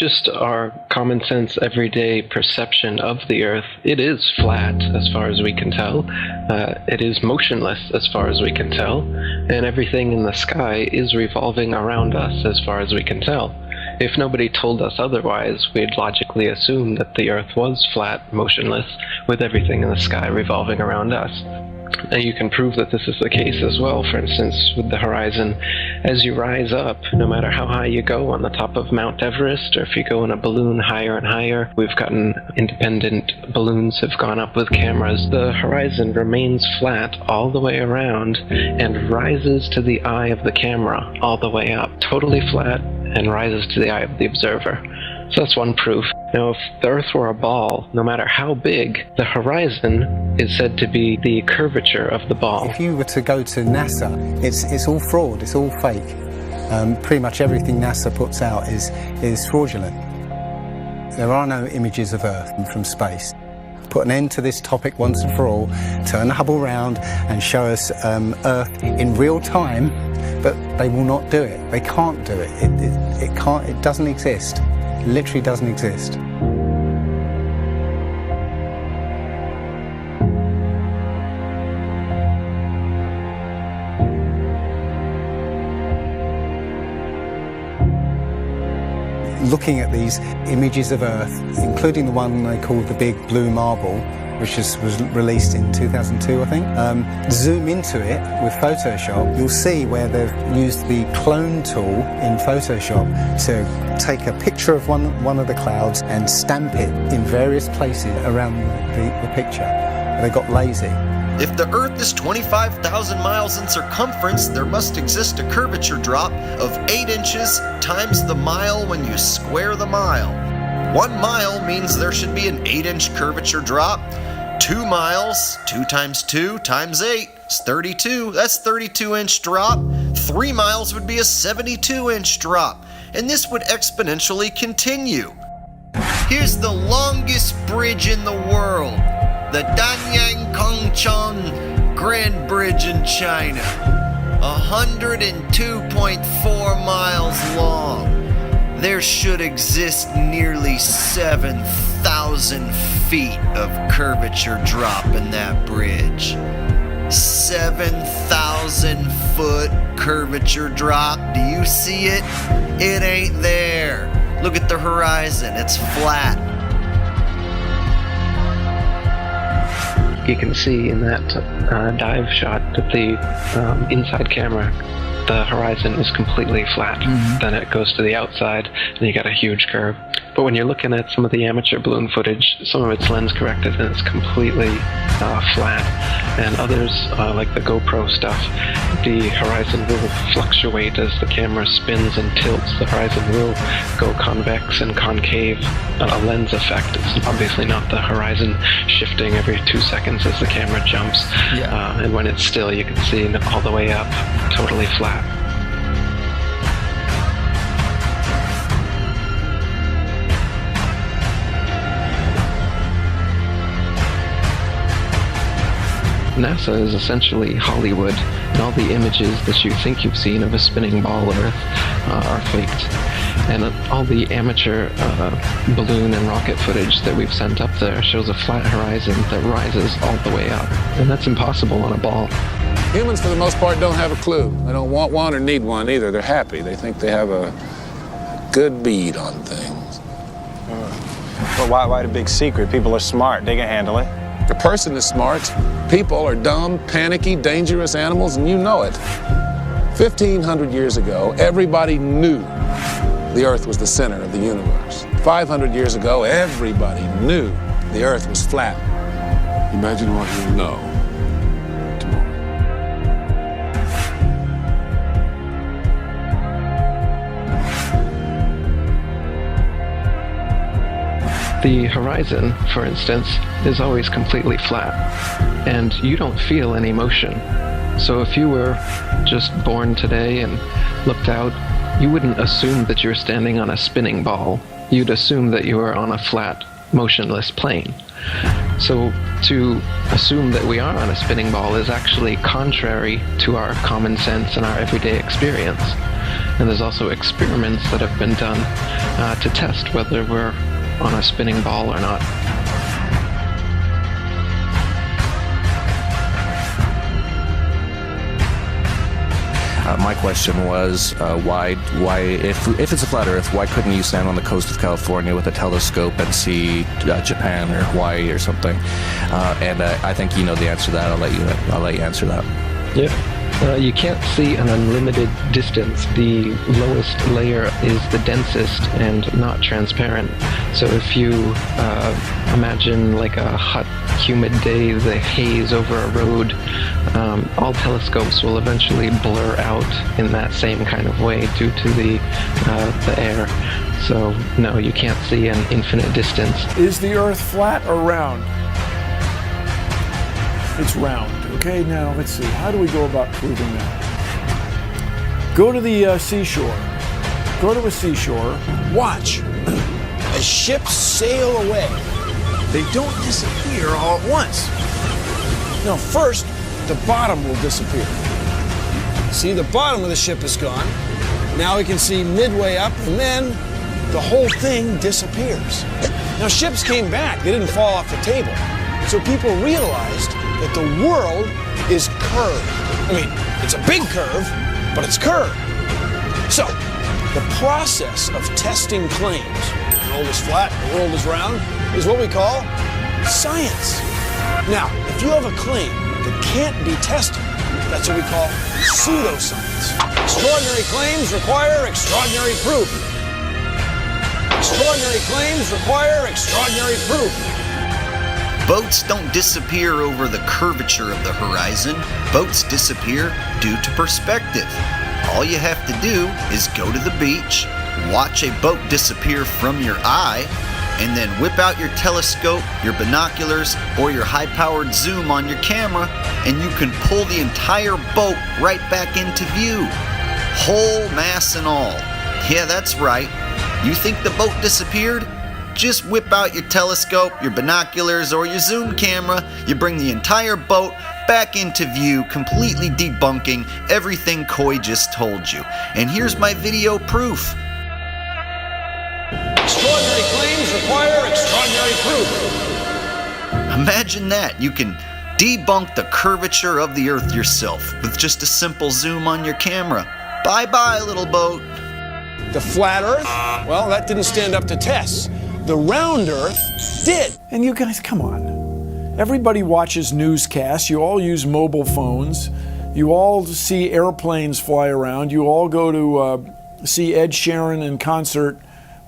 just our common sense, everyday perception of the Earth, it is flat as far as we can tell. It is motionless as far as we can tell. And everything in the sky is revolving around us as far as we can tell. If nobody told us otherwise, we'd logically assume that the Earth was flat, motionless, with everything in the sky revolving around us. And you can prove that this is the case as well, for instance, with the horizon. As you rise up, no matter how high you go on the top of Mount Everest, or if you go in a balloon higher and higher, we've gotten independent balloons have gone up with cameras, the horizon remains flat all the way around and rises to the eye of the camera all the way up. Totally flat and rises to the eye of the observer. So that's one proof. Now, if the Earth were a ball, no matter how big, the horizon is said to be the curvature of the ball. If you were to go to NASA, it's all fraud, it's all fake. Pretty much everything NASA puts out is fraudulent. There are no images of Earth from space. Put an end to this topic once and for all, turn the Hubble round and show us Earth in real time, but they will not do it. They can't do it. It doesn't exist. Literally doesn't exist. Looking at these images of Earth, including the one they call the Big Blue Marble, which was released in 2002, I think. Zoom into it with Photoshop, you'll see where they've used the clone tool in Photoshop to take a picture of one of the clouds and stamp it in various places around the picture. They got lazy. If the Earth is 25,000 miles in circumference, there must exist a curvature drop of 8 inches times the mile when you square the mile. 1 mile means there should be an 8-inch curvature drop. 2 miles, 2 times 2 times 8 is 32. That's 32-inch drop. 3 miles would be a 72-inch drop. And this would exponentially continue. Here's the longest bridge in the world, the Danyang Kongchon Grand Bridge in China. 102.4 miles long. There should exist nearly 7,000 feet of curvature drop in that bridge. 7,000 foot curvature drop. Do you see it? It ain't there. Look at the horizon. It's flat. You can see in that dive shot that the inside camera, the horizon is completely flat. Then it goes to the outside, and you got a huge curve. But when you're looking at some of the amateur balloon footage, some of it's lens corrected and it's completely flat. And others, like the GoPro stuff, the horizon will fluctuate as the camera spins and tilts. The horizon will go convex and concave. A lens effect. It's obviously not the horizon shifting every 2 seconds as the camera jumps. And when it's still, you can see all the way up, totally flat. NASA is essentially Hollywood, and all the images that you think you've seen of a spinning ball Earth are faked. And all the amateur balloon and rocket footage that we've sent up there shows a flat horizon that rises all the way up. And that's impossible on a ball. Humans, for the most part, don't have a clue. They don't want one or need one either. They're happy. They think they have a good bead on things. Well, why the big secret? People are smart. They can handle it. The person is smart. People are dumb, panicky, dangerous animals, and you know it. 1,500 years ago, everybody knew the Earth was the center of the universe. 500 years ago, everybody knew the Earth was flat. Imagine what you know tomorrow. The horizon, for instance, is always completely flat, and you don't feel any motion. So if you were just born today and looked out, you wouldn't assume that you're standing on a spinning ball. You'd assume that you were on a flat, motionless plane. So to assume that we are on a spinning ball is actually contrary to our common sense and our everyday experience. And there's also experiments that have been done to test whether we're on a spinning ball or not. My question was, why, if it's a flat Earth, why couldn't you stand on the coast of California with a telescope and see Japan or Hawaii or something? And I think you know the answer to that. I'll let you answer that. Yeah. You can't see an unlimited distance. The lowest layer is the densest and not transparent. So if you imagine like a hot, humid day, the haze over a road, all telescopes will eventually blur out in that same kind of way due to the air. So no, you can't see an infinite distance. Is the Earth flat or round? It's round. Okay, now let's see. How do we go about proving that? Go to the seashore. Go to a seashore. Watch as ships sail away. They don't disappear all at once. No, first, the bottom will disappear. See, the bottom of the ship is gone. Now we can see midway up, and then the whole thing disappears. Now, ships came back. They didn't fall off the table. So people realized that the world is curved. I mean, it's a big curve, but it's curved. So, the process of testing claims, the world is flat, the world is round, is what we call science. Now, if you have a claim that can't be tested, that's what we call pseudoscience. Extraordinary claims require extraordinary proof. Extraordinary claims require extraordinary proof. Boats don't disappear over the curvature of the horizon. Boats disappear due to perspective. All you have to do is go to the beach, watch a boat disappear from your eye, and then whip out your telescope, your binoculars, or your high-powered zoom on your camera, and you can pull the entire boat right back into view. Whole mass and all. Yeah, that's right. You think the boat disappeared? Just whip out your telescope, your binoculars, or your zoom camera. You bring the entire boat back into view, completely debunking everything Coy just told you. And here's my video proof. Extraordinary claims require extraordinary proof. Imagine that. You can debunk the curvature of the Earth yourself with just a simple zoom on your camera. Bye-bye, little boat. The flat Earth? Well, that didn't stand up to tests. The round Earth did. And you guys, come on. Everybody watches newscasts. You all use mobile phones. You all see airplanes fly around. You all go to see Ed Sheeran in concert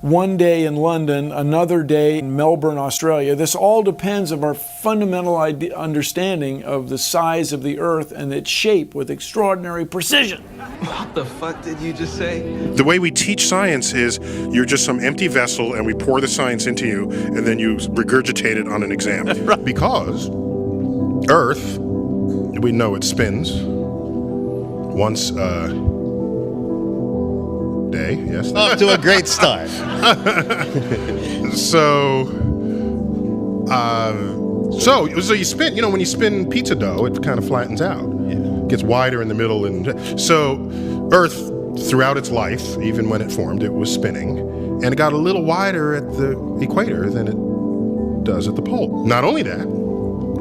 one day in London, another day in Melbourne, Australia. This all depends on our fundamental understanding of the size of the Earth and its shape with extraordinary precision. What the fuck did you just say? The way we teach science is you're just some empty vessel and we pour the science into you and then you regurgitate it on an exam. Right. Because Earth, we know it spins once a day, yes. Off to a great start. So you spin, when you spin pizza dough, it kind of flattens out. Yeah. It gets wider in the middle. And so Earth, throughout its life, even when it formed, it was spinning. And it got a little wider at the equator than it does at the pole. Not only that,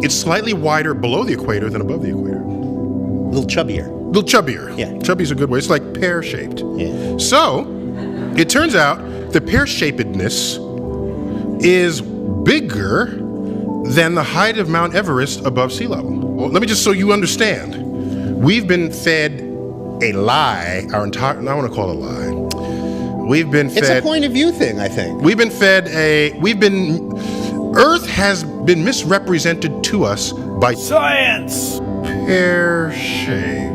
it's slightly wider below the equator than above the equator. A little chubbier. Yeah. Chubby's a good way. It's like pear-shaped. Yeah. So, it turns out the pear-shapedness is bigger than the height of Mount Everest above sea level. Well, let me just so you understand. We've been fed a lie our entire, I want to call it a lie. We've been fed. It's a point of view thing, I think. Earth has been misrepresented to us by science. Pear-shaped.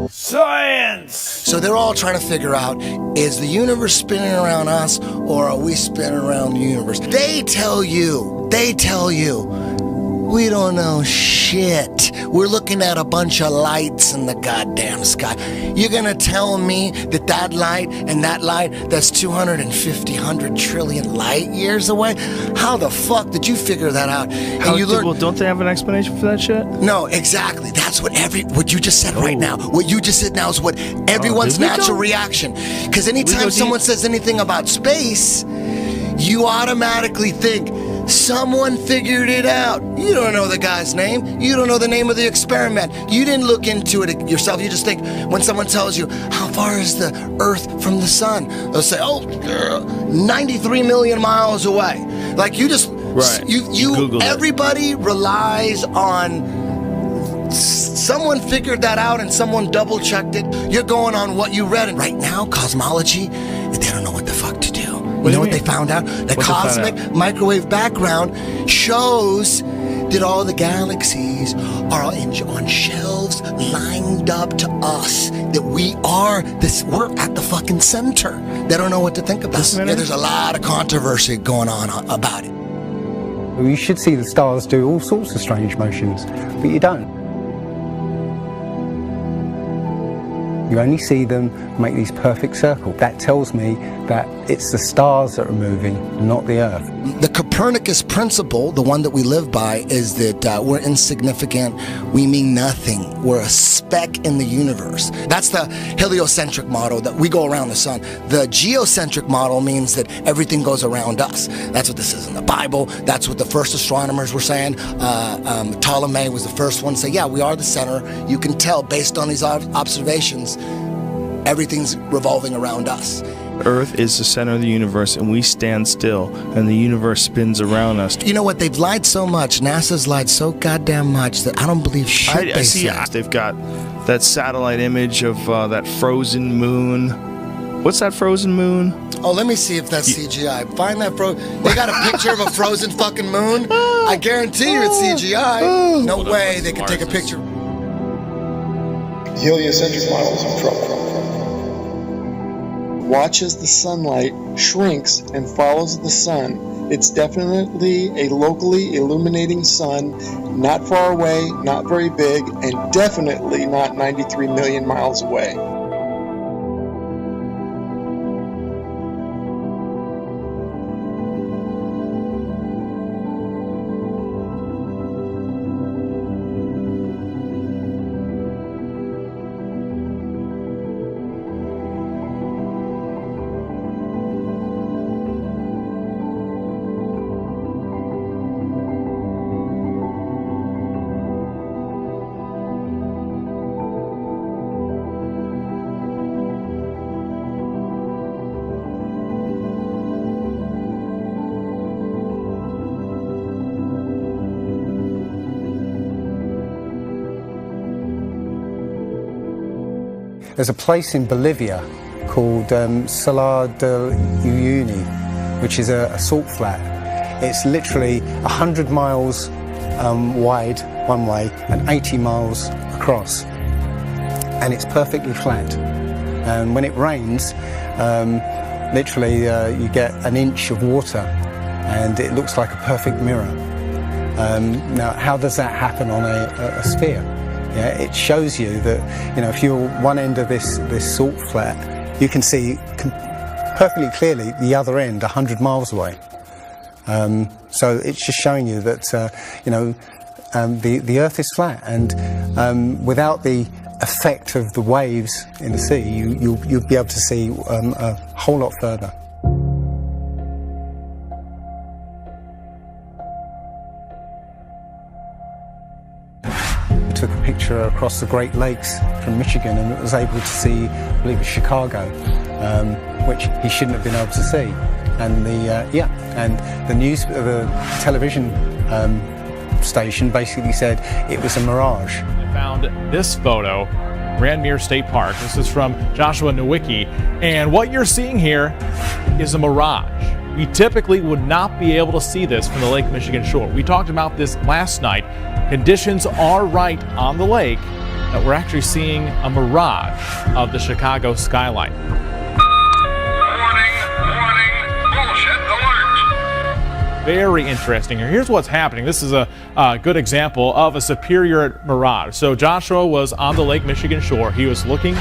Science! So they're all trying to figure out, is the universe spinning around us or are we spinning around the universe? They tell you, we don't know shit. We're looking at a bunch of lights in the goddamn sky. You're gonna tell me that that light and that light that's 100 trillion light years away? How the fuck did you figure that out? Well, don't they have an explanation for that shit? No, exactly. That's what you just said right now. What you just said now is what everyone's natural reaction. Because anytime someone says anything about space, you automatically think someone figured it out. You don't know the guy's name. You don't know the name of the experiment. You didn't look into it yourself. You just think when someone tells you, how far is the Earth from the sun? They'll say, 93 million miles away. Like you just, everybody relies on someone figured that out and someone double checked it. You're going on what you read. And right now, cosmology, they don't know what the fuck to do. You know what they found out? The cosmic microwave background shows that all the galaxies are on shelves lined up to us. That we're at the fucking center. They don't know what to think about. There's a lot of controversy going on about it. You should see the stars do all sorts of strange motions, but you don't. You only see them make these perfect circles. That tells me that it's the stars that are moving, not the Earth. The Copernicus principle, the one that we live by, is that we're insignificant, we mean nothing. We're a speck in the universe. That's the heliocentric model, that we go around the sun. The geocentric model means that everything goes around us. That's what this is in the Bible. That's what the first astronomers were saying. Ptolemy was the first one to say, yeah, we are the center. You can tell based on these observations, everything's revolving around us. Earth is the center of the universe, and we stand still, and the universe spins around us. You know what? They've lied so much. NASA's lied so goddamn much that I don't believe shit they say. They've got that satellite image of that frozen moon. What's that frozen moon? Oh, let me see if that's CGI. Find that They got a picture of a frozen fucking moon? I guarantee you it's CGI. No way they could take a picture. The heliocentric model is in trouble. Watch as the sunlight shrinks and follows the sun. It's definitely a locally illuminating sun, not far away, not very big, and definitely not 93 million miles away. There's a place in Bolivia called Salar del Uyuni, which is a salt flat. It's literally 100 miles wide one way and 80 miles across. And it's perfectly flat. And when it rains, literally you get an inch of water and it looks like a perfect mirror. Now, how does that happen on a sphere? Yeah, it shows you that, if you're one end of this salt flat, you can see perfectly clearly the other end 100 miles away. So it's just showing you that, the Earth is flat, and without the effect of the waves in the sea, you'll be able to see a whole lot further. Took a picture across the Great Lakes from Michigan and was able to see, I believe it's Chicago, which he shouldn't have been able to see. And the television station basically said it was a mirage. I found this photo, Grandmere State Park. This is from Joshua Nowicki, and what you're seeing here is a mirage. We typically would not be able to see this from the Lake Michigan shore. We talked about this last night. Conditions are right on the lake that we're actually seeing a mirage of the Chicago skyline. very interesting here. Here's what's happening. This is a good example of a superior mirage. So Joshua was on the Lake Michigan shore. He was looking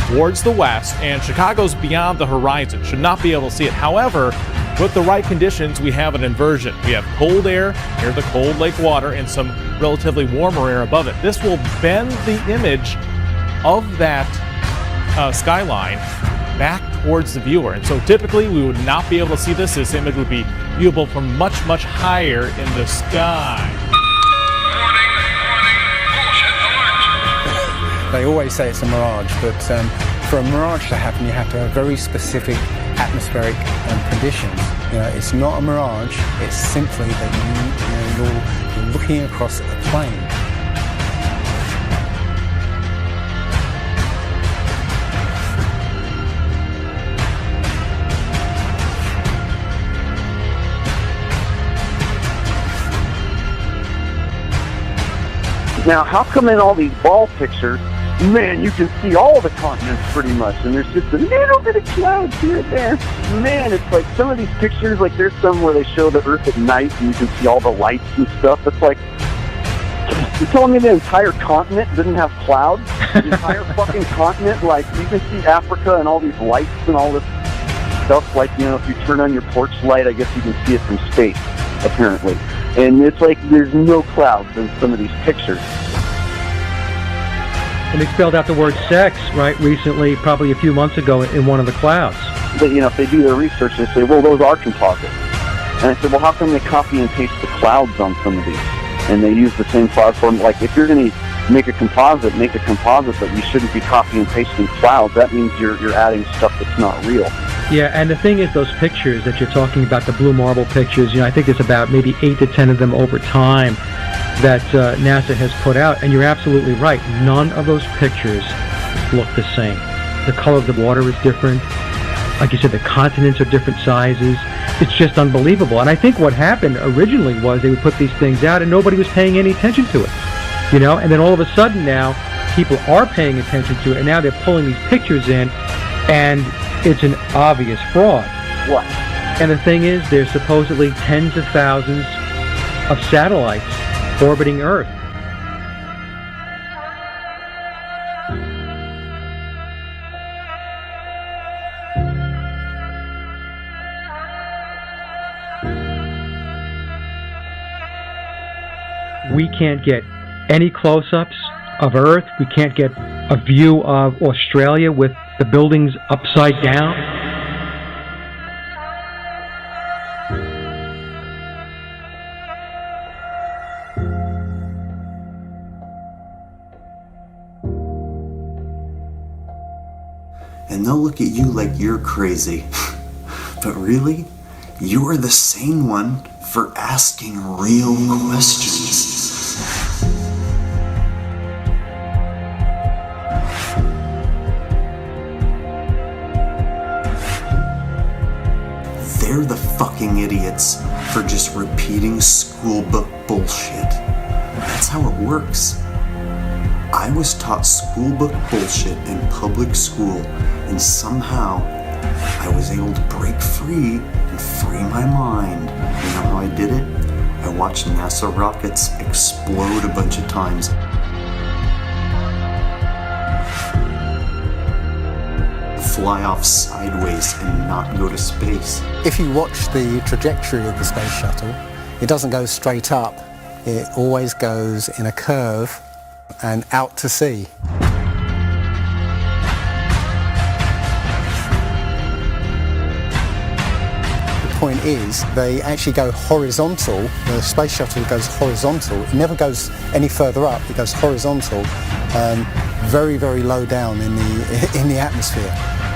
towards the west, and Chicago's beyond the horizon. Should not be able to see it. However, with the right conditions, we have an inversion. We have cold air near the cold lake water and some relatively warmer air above it. This will bend the image of that skyline back towards the viewer. And so typically we would not be able to see this. This image would be viewable from much, much higher in the sky. They always say it's a mirage, but for a mirage to happen, you have to have very specific atmospheric conditions. It's not a mirage, it's simply that you're looking across a plane. Now, how come in all these ball pictures, man, you can see all the continents pretty much, and there's just a little bit of clouds here and there. Man, it's like some of these pictures, like there's some where they show the Earth at night and you can see all the lights and stuff. It's like, you're telling me the entire continent didn't have clouds? The entire fucking continent, like you can see Africa and all these lights and all this stuff, like, if you turn on your porch light, I guess you can see it from space, apparently. And it's like there's no clouds in some of these pictures. And they spelled out the word sex, right, recently, probably a few months ago, in one of the clouds. But, if they do their research, they say, well, those are composites. And I said, well, how come they copy and paste the clouds on some of these? And they use the same cloud form. Like, if you're going to make a composite, but you shouldn't be copying and pasting clouds. That means you're adding stuff that's not real. Yeah, and the thing is, those pictures that you're talking about, the blue marble pictures, I think there's about maybe 8 to 10 of them over time that NASA has put out, and you're absolutely right. None of those pictures look the same. The color of the water is different. Like you said, the continents are different sizes. It's just unbelievable. And I think what happened originally was they would put these things out and nobody was paying any attention to it. And then all of a sudden now, people are paying attention to it, and now they're pulling these pictures in, and it's an obvious fraud. What? And the thing is, there's supposedly tens of thousands of satellites orbiting Earth. We can't get any close-ups of Earth. We can't get a view of Australia with the buildings upside down. And they'll look at you like you're crazy. But really, you're the sane one for asking real questions. They're the fucking idiots for just repeating schoolbook bullshit. That's how it works. I was taught schoolbook bullshit in public school, and somehow I was able to break free and free my mind. You know how I did it? I watched NASA rockets explode a bunch of times. Fly off sideways and not go to space. If you watch the trajectory of the space shuttle, it doesn't go straight up. It always goes in a curve and out to sea. The point is, they actually go horizontal. The space shuttle goes horizontal. It never goes any further up. It goes horizontal, very, very low down in the atmosphere.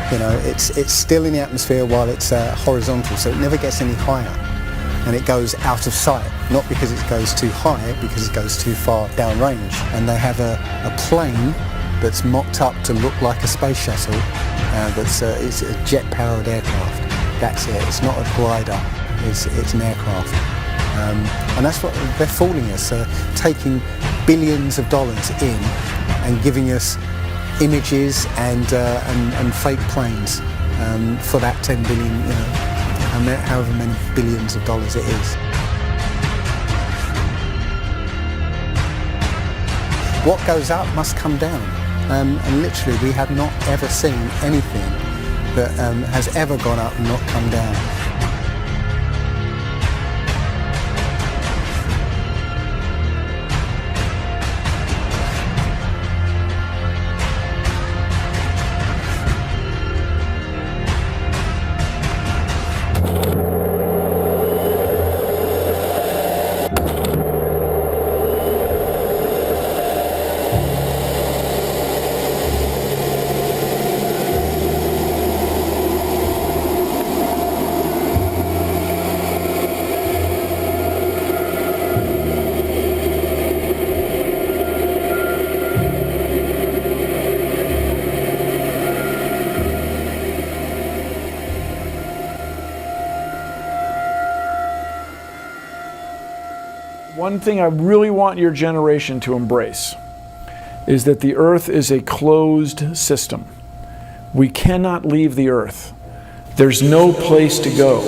It's still in the atmosphere while it's horizontal, so it never gets any higher. And it goes out of sight, not because it goes too high, because it goes too far downrange. And they have a plane that's mocked up to look like a space shuttle. It's a jet-powered aircraft. That's it. It's not a glider. It's an aircraft. And that's what they're fooling us, taking billions of dollars in and giving us images and fake planes for that 10 billion, however many billions of dollars it is. what goes up must come down. And literally, we have not ever seen anything that has ever gone up and not come down. One thing I really want your generation to embrace is that the Earth is a closed system. We cannot leave the Earth. There's no place to go.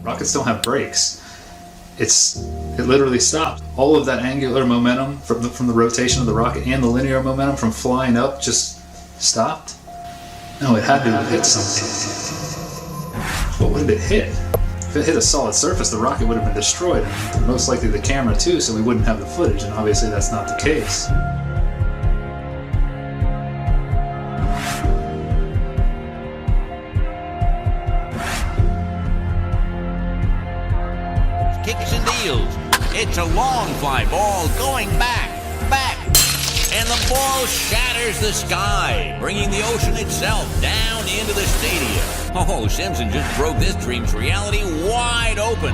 Rockets don't have brakes. It literally stopped. All of that angular momentum from the rotation of the rocket and the linear momentum from flying up just stopped. No, it had to have hit something. But what did it hit? If it hit a solid surface, the rocket would have been destroyed, and most likely the camera too, so we wouldn't have the footage, and obviously that's not the case. Kicks and deals. It's a long fly ball going back, and the ball shatters the sky, bringing the ocean itself down into the stadium. Oh, Simpson just broke this dream's reality wide open.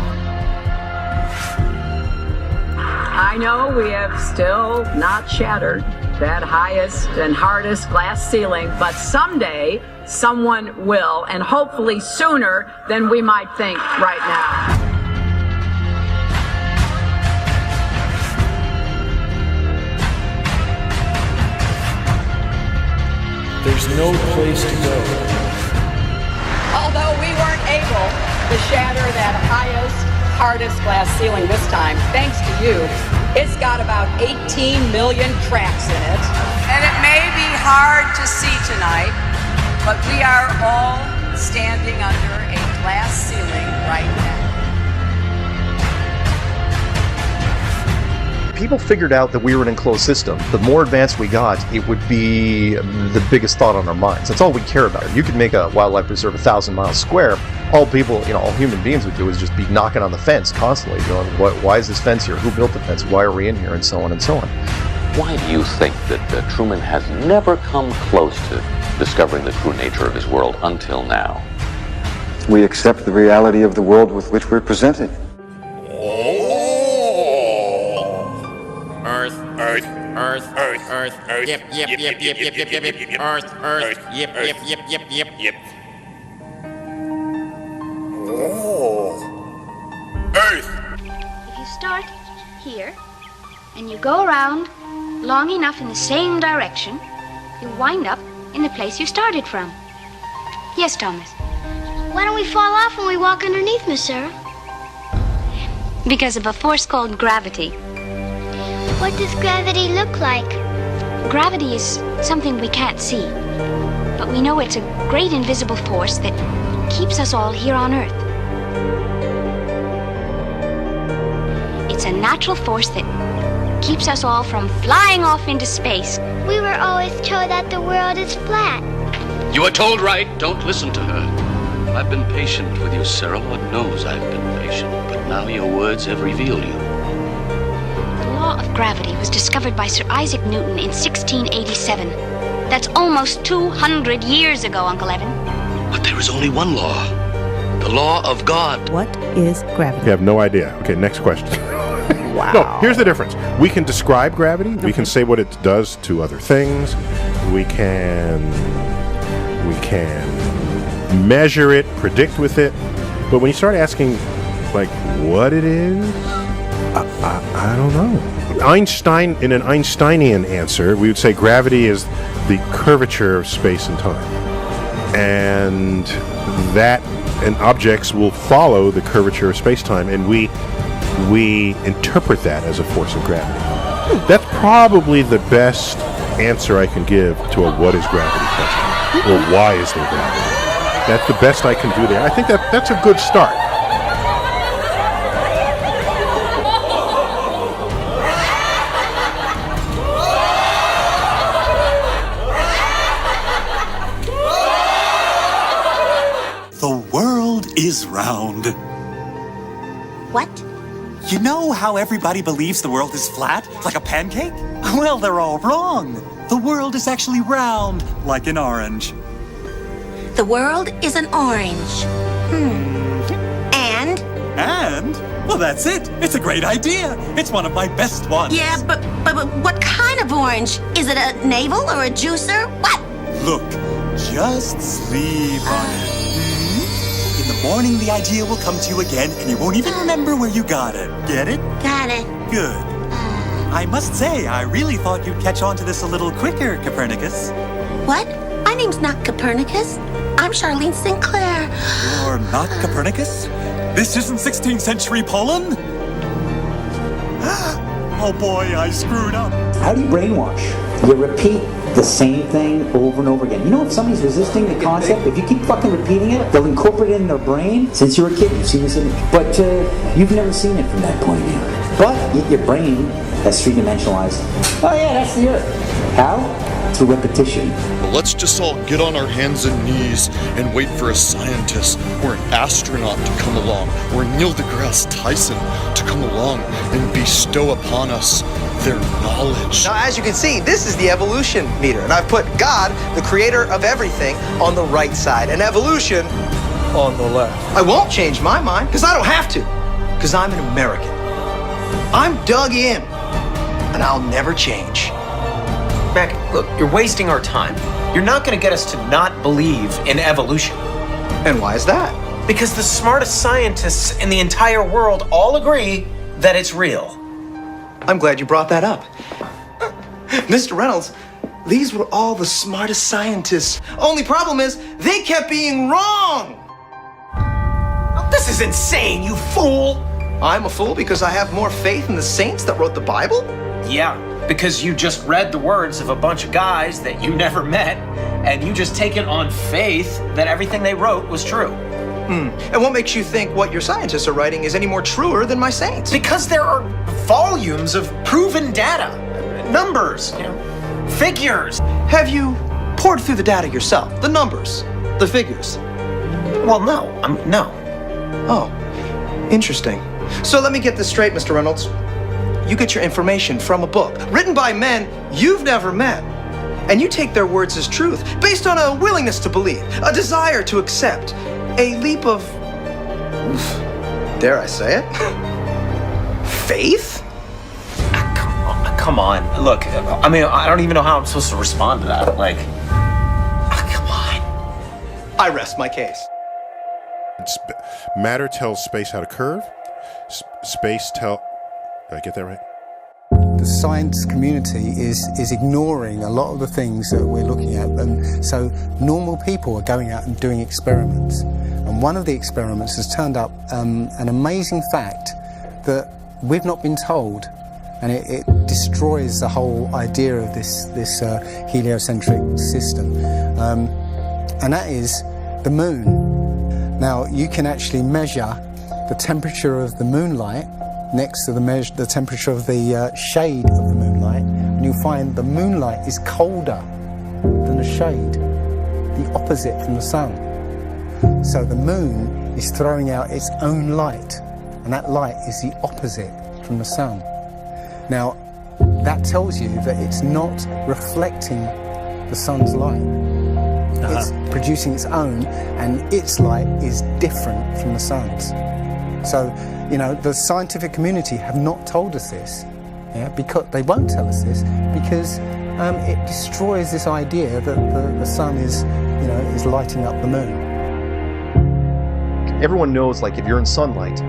I know we have still not shattered that highest and hardest glass ceiling, but someday someone will, and hopefully sooner than we might think right now. There's no place to go. Although we weren't able to shatter that highest, hardest glass ceiling this time, thanks to you, it's got about 18 million cracks in it. And it may be hard to see tonight, but we are all standing under a glass ceiling right now. People figured out that we were an enclosed system. The more advanced we got, it would be the biggest thought on our minds. That's all we care about. You could make a wildlife reserve 1,000 miles square. All people, all human beings would do is just be knocking on the fence constantly, going, why is this fence here? Who built the fence? Why are we in here? And so on and so on. Why do you think that Truman has never come close to discovering the true nature of his world until now? We accept the reality of the world with which we're presented. Earth, yep, Earth, yep. Oh. Earth! If you start here, and you go around long enough in the same direction, you'll wind up in the place you started from. Yes, Thomas? Why don't we fall off when we walk underneath, Miss Sarah? Because of a force called gravity. What does gravity look like? Gravity is something we can't see, but we know it's a great invisible force that keeps us all here on Earth. It's a natural force that keeps us all from flying off into space. We were always told that the world is flat. You were told right. Don't listen to her. I've been patient with you, Sarah. Lord knows I've been patient, but now your words have revealed you. The law of gravity was discovered by Sir Isaac Newton in 1687. That's almost 200 years ago, Uncle Evan. But there is only one law. The law of God. What is gravity? You have no idea. Okay, next question. Wow. No, here's the difference. We can describe gravity. Okay. We can say what it does to other things. We can measure it, predict with it. But when you start asking, like, what it is, I don't know. Einstein, in an Einsteinian answer, we would say gravity is the curvature of space and time. And objects will follow the curvature of space-time, and we interpret that as a force of gravity. That's probably the best answer I can give to a what is gravity question, or why is there gravity. That's the best I can do there. I think that's a good start. The world is round. What? You know how everybody believes the world is flat, like a pancake? Well, they're all wrong. The world is actually round, like an orange. The world is an orange. And? And? Well, that's it. It's a great idea. It's one of my best ones. Yeah, but what kind of orange? Is it a navel or a juicer? What? Look, just sleep on it. In the morning, the idea will come to you again, and you won't even remember where you got it. Get it? Got it. Good. I must say, I really thought you'd catch on to this a little quicker, Copernicus. What? My name's not Copernicus. I'm Charlene Sinclair. You're not Copernicus? This isn't 16th century Poland? Oh boy, I screwed up. How do you brainwash? You repeat the same thing over and over again. You know, if somebody's resisting the concept, if you keep fucking repeating it, they'll incorporate it in their brain. Since you were a kid, you've seen this image. But you've never seen it from that point of view. But your brain has three-dimensionalized. Oh yeah, that's the Earth. How? Through repetition. Well, let's just all get on our hands and knees and wait for a scientist or an astronaut to come along, or Neil deGrasse Tyson to come along and bestow upon us their knowledge. Now, as you can see, this is the evolution meter, and I've put God, the creator of everything, on the right side, and evolution on the left. I won't change my mind, because I don't have to, because I'm an American. I'm dug in, and I'll never change. Mac, look, you're wasting our time. You're not going to get us to not believe in evolution. And why is that? Because the smartest scientists in the entire world all agree that it's real. I'm glad you brought that up. Mr. Reynolds, these were all the smartest scientists. Only problem is, they kept being wrong! Oh, this is insane, you fool! I'm a fool because I have more faith in the saints that wrote the Bible? Yeah, because you just read the words of a bunch of guys that you never met, and you just take it on faith that everything they wrote was true. And what makes you think what your scientists are writing is any more truer than my saints? Because there are volumes of proven data, numbers, figures. Have you poured through the data yourself? The numbers, the figures? Well, no. No. Oh, interesting. So let me get this straight, Mr. Reynolds. You get your information from a book written by men you've never met, and you take their words as truth based on a willingness to believe, a desire to accept, a leap of, dare I say it, faith? Come on. Look, I mean, I don't even know how I'm supposed to respond to that. Come on. I rest my case. Matter tells space how to curve. Space tell... Did I get that right? The science community is ignoring a lot of the things that we're looking at, and so normal people are going out and doing experiments. And one of the experiments has turned up an amazing fact that we've not been told, and it destroys the whole idea of this heliocentric system, and that is the moon. Now, you can actually measure the temperature of the moonlight next to the temperature of the shade of the moonlight, and you'll find the moonlight is colder than the shade, the opposite from the sun. So the moon is throwing out its own light, and that light is the opposite from the sun. Now, that tells you that it's not reflecting the sun's light. It's producing its own, and its light is different from the sun's. So, the scientific community have not told us this, because they won't tell us this, because it destroys this idea that the sun is lighting up the moon. Everyone knows, like, if you're in sunlight,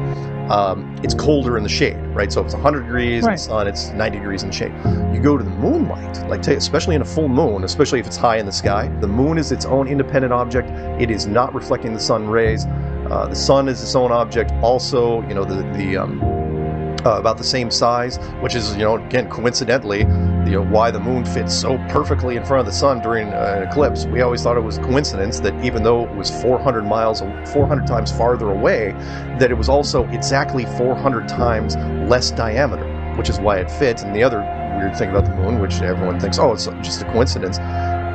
it's colder in the shade, right? So if it's 100 degrees in Right. the sun, it's 90 degrees in the shade. You go to the moonlight, like especially in a full moon, especially if it's high in the sky, the moon is its own independent object. It is not reflecting the sun rays. The sun is its own object. Also, about the same size, which is, again, coincidentally, why the moon fits so perfectly in front of the sun during an eclipse. We always thought it was coincidence that even though it was 400 times farther away, that it was also exactly 400 times less diameter, which is why it fits. And the other weird thing about the moon, which everyone thinks, it's just a coincidence,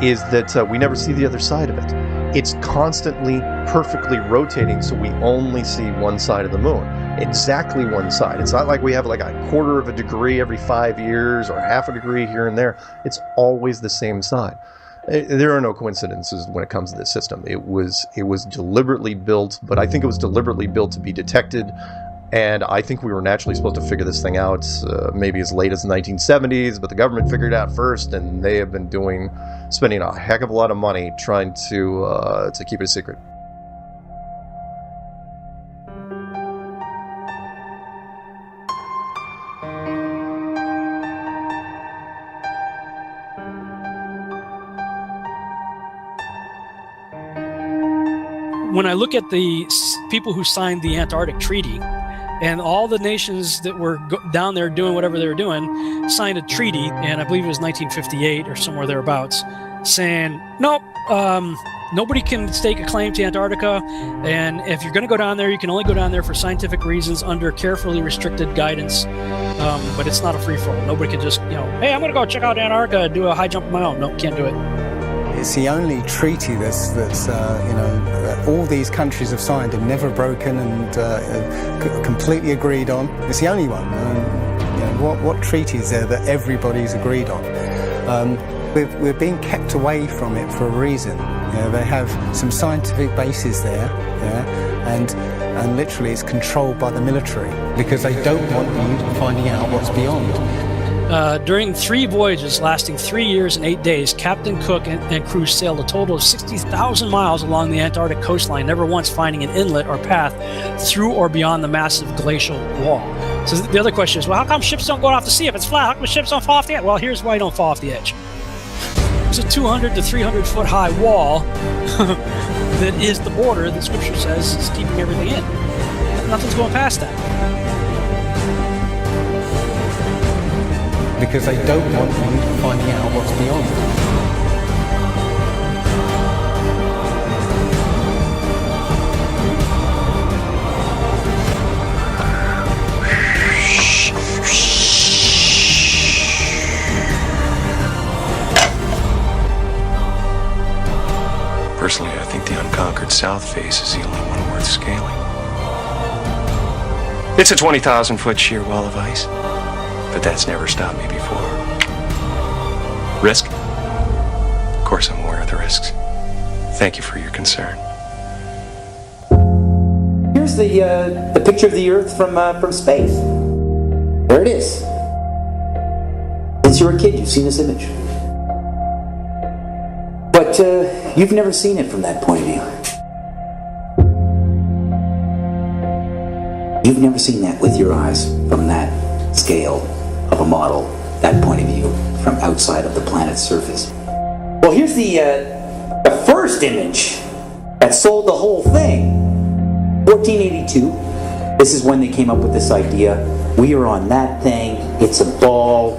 is that we never see the other side of it. It's constantly perfectly rotating, so we only see one side of the moon. Exactly one side. It's not like we have like a quarter of a degree every 5 years or half a degree here and there. It's always the same side. There are no coincidences when it comes to this system. It was deliberately built, but I think it was deliberately built to be detected. And I think we were naturally supposed to figure this thing out maybe as late as the 1970s, but the government figured it out first, and they have been spending a heck of a lot of money trying to keep it a secret. When I look at the people who signed the Antarctic Treaty, and all the nations that were down there doing whatever they were doing signed a treaty, and I believe it was 1958 or somewhere thereabouts, saying, nope, nobody can stake a claim to Antarctica, and if you're going to go down there, you can only go down there for scientific reasons under carefully restricted guidance, but it's not a free-for-all. Nobody can just, hey, I'm going to go check out Antarctica and do a high jump of my own. Nope, can't do it. It's the only treaty that's all these countries have signed and never broken and completely agreed on. It's the only one. What treaty is there that everybody's agreed on? We're being kept away from it for a reason. They have some scientific bases there, and literally it's controlled by the military because they don't want you finding out what's beyond. During 3 voyages lasting 3 years and 8 days, Captain Cook and crew sailed a total of 60,000 miles along the Antarctic coastline, never once finding an inlet or path through or beyond the massive glacial wall. So the other question is, well, how come ships don't go off the sea if it's flat? How come ships don't fall off the edge? Well, here's why you don't fall off the edge. There's a 200 to 300 foot high wall that is the border that Scripture says is keeping everything in. Nothing's going past that. Because they don't want you finding out what's beyond. Personally, I think the unconquered South face is the only one worth scaling. It's a 20,000-foot sheer wall of ice. But that's never stopped me before. Risk? Of course I'm aware of the risks. Thank you for your concern. Here's the picture of the Earth from space. There it is. Since you were a kid, you've seen this image. But you've never seen it from that point of view. You've never seen that with your eyes from that scale of a model, that point of view, from outside of the planet's surface. Well, here's the first image that sold the whole thing. 1482. This is when they came up with this idea. We are on that thing. It's a ball.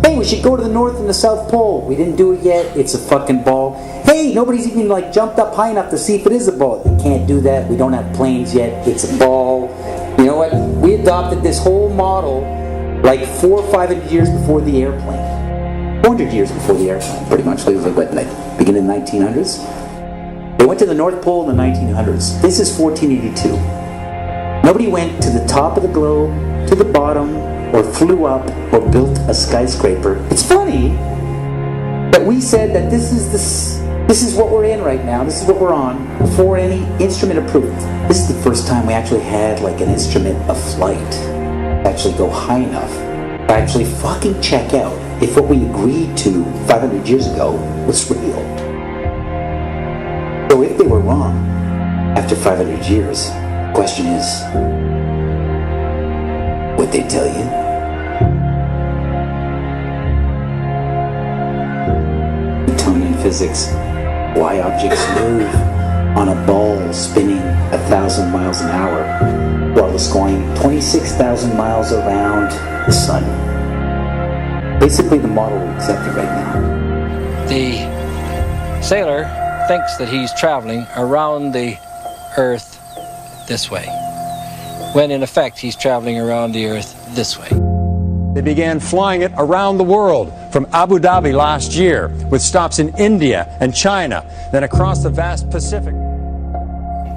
Hey, we should go to the North and the South Pole. We didn't do it yet. It's a fucking ball. Hey, nobody's even jumped up high enough to see if it is a ball. You can't do that. We don't have planes yet. It's a ball. You know what? We adopted this whole model 400 or 500 years before the airplane. 400 years before the airplane, pretty much. It was beginning of the 1900s. They went to the North Pole in the 1900s. This is 1482. Nobody went to the top of the globe, to the bottom, or flew up, or built a skyscraper. It's funny that we said that this is what we're in right now. This is what we're on before any instrument approved. This is the first time we actually had an instrument of flight. Actually go high enough to actually fucking check out if what we agreed to 500 years ago was real. So if they were wrong after 500 years, the question is, what they tell you? Newtonian physics. Why objects move on a ball spinning 1,000 miles an hour while it's going 26,000 miles around the sun. Basically the model we accepted right now. The sailor thinks that he's traveling around the Earth this way, when in effect he's traveling around the Earth this way. They began flying it around the world, from Abu Dhabi last year, with stops in India and China, then across the vast Pacific.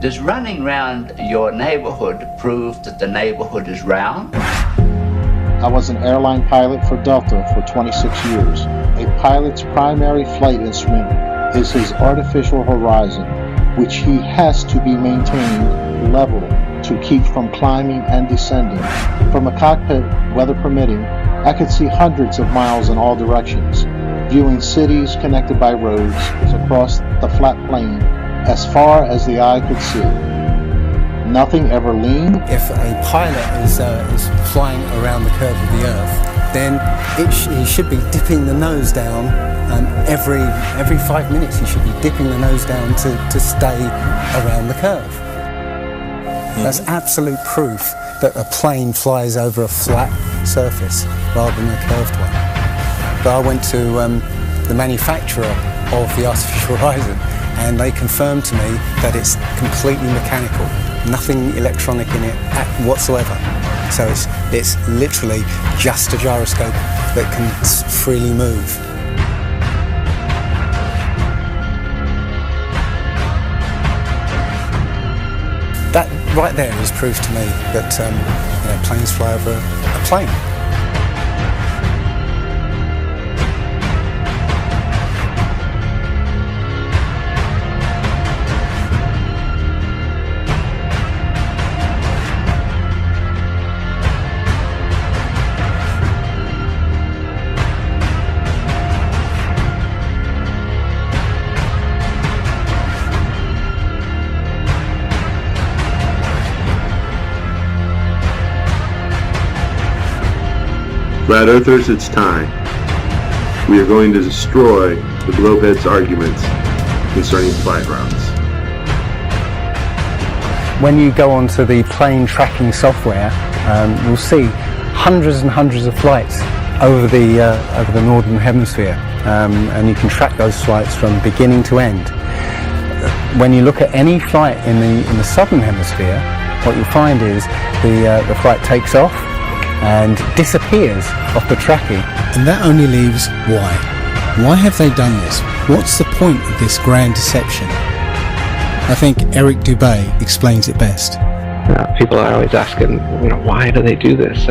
Does running round your neighborhood prove that the neighborhood is round? I was an airline pilot for Delta for 26 years. A pilot's primary flight instrument is his artificial horizon, which he has to be maintained level to keep from climbing and descending. From a cockpit, weather permitting, I could see hundreds of miles in all directions, viewing cities connected by roads across the flat plain as far as the eye could see. Nothing ever leaned. If a pilot is flying around the curve of the Earth, then he should be dipping the nose down every 5 minutes. He should be dipping the nose down to stay around the curve. That's absolute proof that a plane flies over a flat surface rather than a curved one. But I went to the manufacturer of the artificial horizon, and they confirmed to me that it's completely mechanical, nothing electronic in it whatsoever. So it's literally just a gyroscope that can freely move. That right there is proof to me that planes fly over a plane. Flat Earthers, it's time. We are going to destroy the Glowheads' arguments concerning flight routes. When you go onto the plane tracking software, you'll see hundreds and hundreds of flights over the northern hemisphere, and you can track those flights from beginning to end. When you look at any flight in the southern hemisphere, what you'll find is the flight takes off and disappears off the tracking. And that only leaves why. Why have they done this? What's the point of this grand deception? I think Eric Dubay explains it best. People are always asking, why do they do this?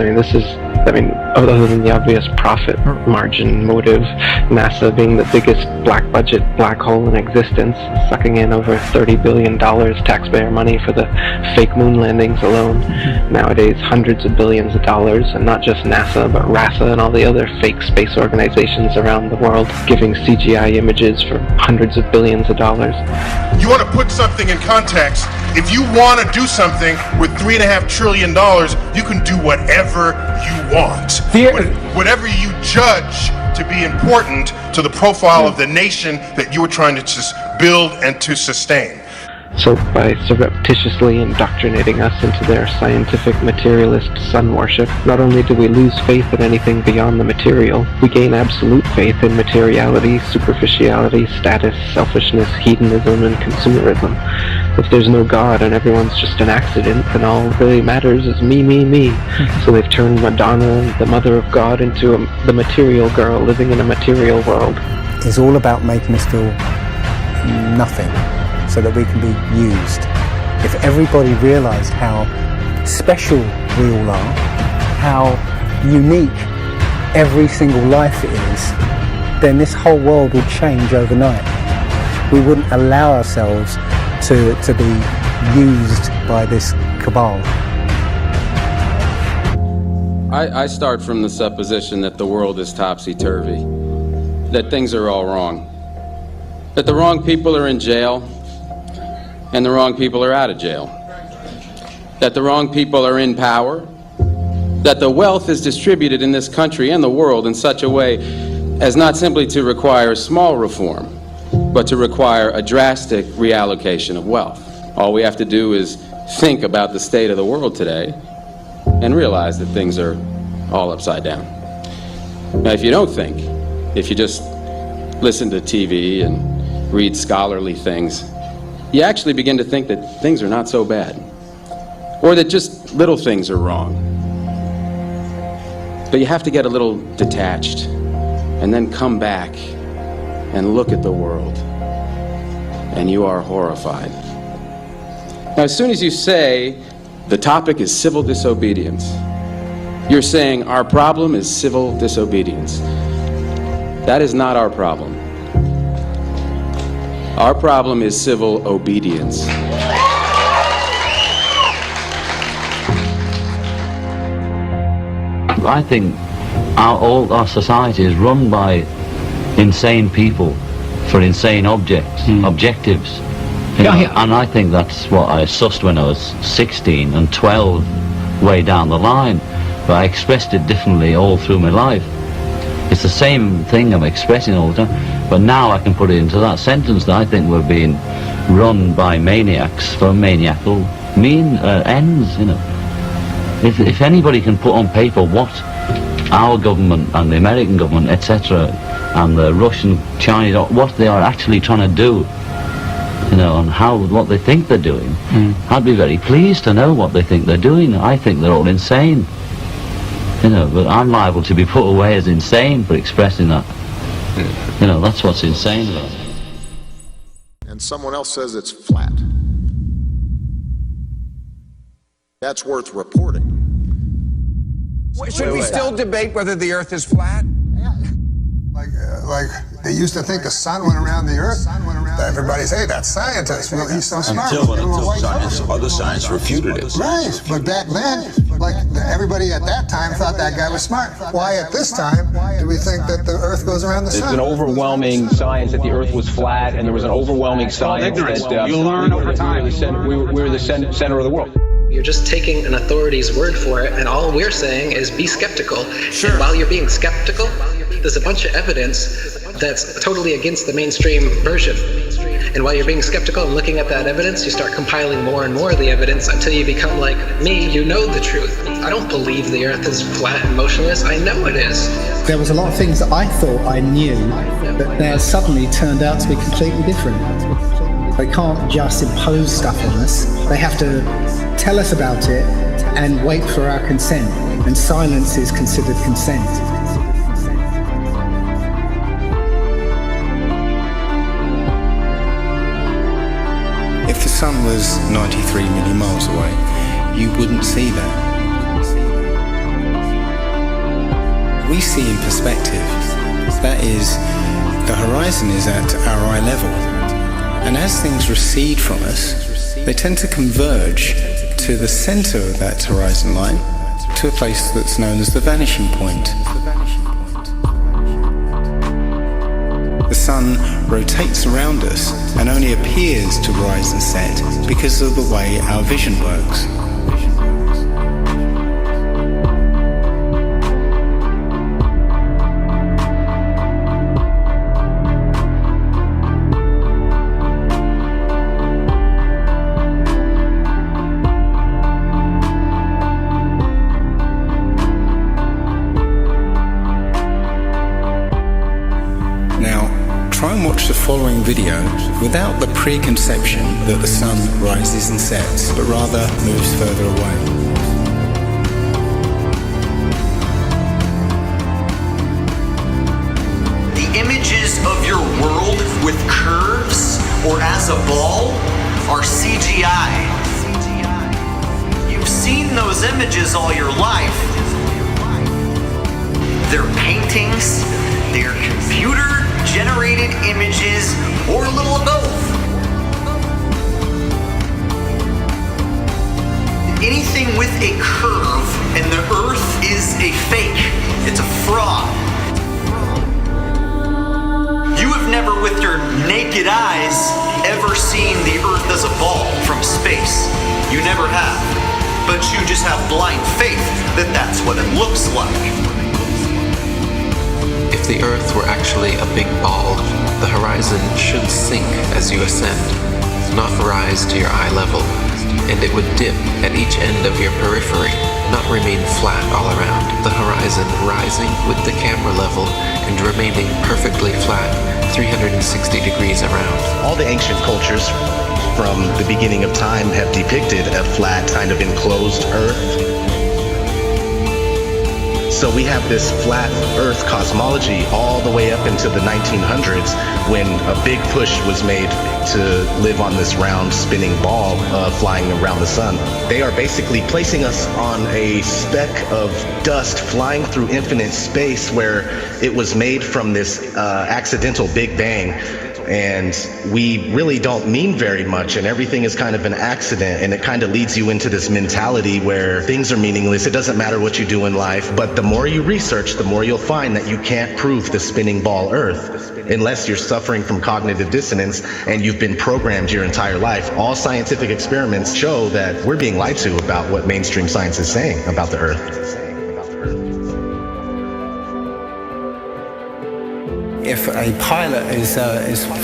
Other than the obvious profit margin motive, NASA being the biggest black budget black hole in existence, sucking in over $30 billion taxpayer money for the fake moon landings alone. Nowadays, hundreds of billions of dollars, and not just NASA, but RASA and all the other fake space organizations around the world giving CGI images for hundreds of billions of dollars. You want to put something in context. If you want to do something with $3.5 trillion, you can do whatever you want. Whatever you judge to be important to the profile of the nation that you are trying to just build and to sustain. So by surreptitiously indoctrinating us into their scientific materialist sun worship, not only do we lose faith in anything beyond the material, we gain absolute faith in materiality, superficiality, status, selfishness, hedonism, and consumerism. If there's no God and everyone's just an accident, then all that really matters is me, me, me. So they've turned Madonna, the mother of God, into the material girl living in a material world. It's all about making us feel nothing, so that we can be used. If everybody realised how special we all are, how unique every single life is, then this whole world would change overnight. We wouldn't allow ourselves to be used by this cabal. I start from the supposition that the world is topsy-turvy, that things are all wrong, that the wrong people are in jail, and the wrong people are out of jail. That the wrong people are in power, that the wealth is distributed in this country and the world in such a way as not simply to require small reform, but to require a drastic reallocation of wealth. All we have to do is think about the state of the world today and realize that things are all upside down. Now, if you don't think, if you just listen to TV and read scholarly things, you actually begin to think that things are not so bad, or that just little things are wrong. But you have to get a little detached and then come back and look at the world, and you are horrified. Now, as soon as you say the topic is civil disobedience, you're saying our problem is civil disobedience. That is not our problem. Our problem is civil obedience. I think all our society is run by insane people for insane objectives. You know, and I think that's what I sussed when I was 16 and 12 way down the line. But I expressed it differently all through my life. It's the same thing I'm expressing all the time, but now I can put it into that sentence that I think we're being run by maniacs for maniacal ends, you know. If anybody can put on paper what our government and the American government, etc., and the Russian, Chinese, what they are actually trying to do, you know, and what they think they're doing, I'd be very pleased to know what they think they're doing. I think they're all insane. You know, but I'm liable to be put away as insane for expressing that. You know, that's what's insane about it. And someone else says it's flat. That's worth reporting. Should we still debate whether the Earth is flat? Like they used to think the sun went around the Earth. Everybody's, hey, that's scientists. Well, he's so smart. Until other science refuted it. Right, but back then, like everybody at that time thought that guy was smart. Why at this time do we think that the Earth goes around the sun? There's an overwhelming science that the Earth was flat, and there was an overwhelming science that you learn over time. We were the center of the world. You're just taking an authority's word for it, and all we're saying is be skeptical. Sure. And while you're being skeptical, there's a bunch of evidence that's totally against the mainstream version. And while you're being skeptical and looking at that evidence, you start compiling more and more of the evidence until you become like me, you know the truth. I don't believe the Earth is flat and motionless. I know it is. There was a lot of things that I thought I knew that now suddenly turned out to be completely different. They can't just impose stuff on us. They have to tell us about it and wait for our consent. And silence is considered consent. If the sun was 93 million miles away, you wouldn't see that. We see in perspective. That is, the horizon is at our eye level. And as things recede from us, they tend to converge to the center of that horizon line, to a place that's known as the vanishing point. The sun rotates around us and only appears to rise and set because of the way our vision works. Following video without the preconception that the sun rises and sets, but rather moves further away. The images of your world with curves or as a ball are CGI. You've seen those images all your life. They're paintings, they're computer-generated images, or a little of both. Anything with a curve and the Earth is a fake. It's a fraud. You have never, with your naked eyes, ever seen the Earth as a ball from space. You never have. But you just have blind faith that that's what it looks like. If the Earth were actually a big ball, the horizon should sink as you ascend, not rise to your eye level, and it would dip at each end of your periphery, not remain flat all around, the horizon rising with the camera level and remaining perfectly flat 360 degrees around. All the ancient cultures from the beginning of time have depicted a flat, kind of enclosed Earth. So we have this flat Earth cosmology all the way up into the 1900s when a big push was made to live on this round spinning ball flying around the sun. They are basically placing us on a speck of dust flying through infinite space where it was made from this accidental Big Bang. And we really don't mean very much, and everything is kind of an accident, and it kind of leads you into this mentality where things are meaningless. It doesn't matter what you do in life, but the more you research, the more you'll find that you can't prove the spinning ball Earth unless you're suffering from cognitive dissonance and you've been programmed your entire life. All scientific experiments show that we're being lied to about what mainstream science is saying about the Earth. If a pilot is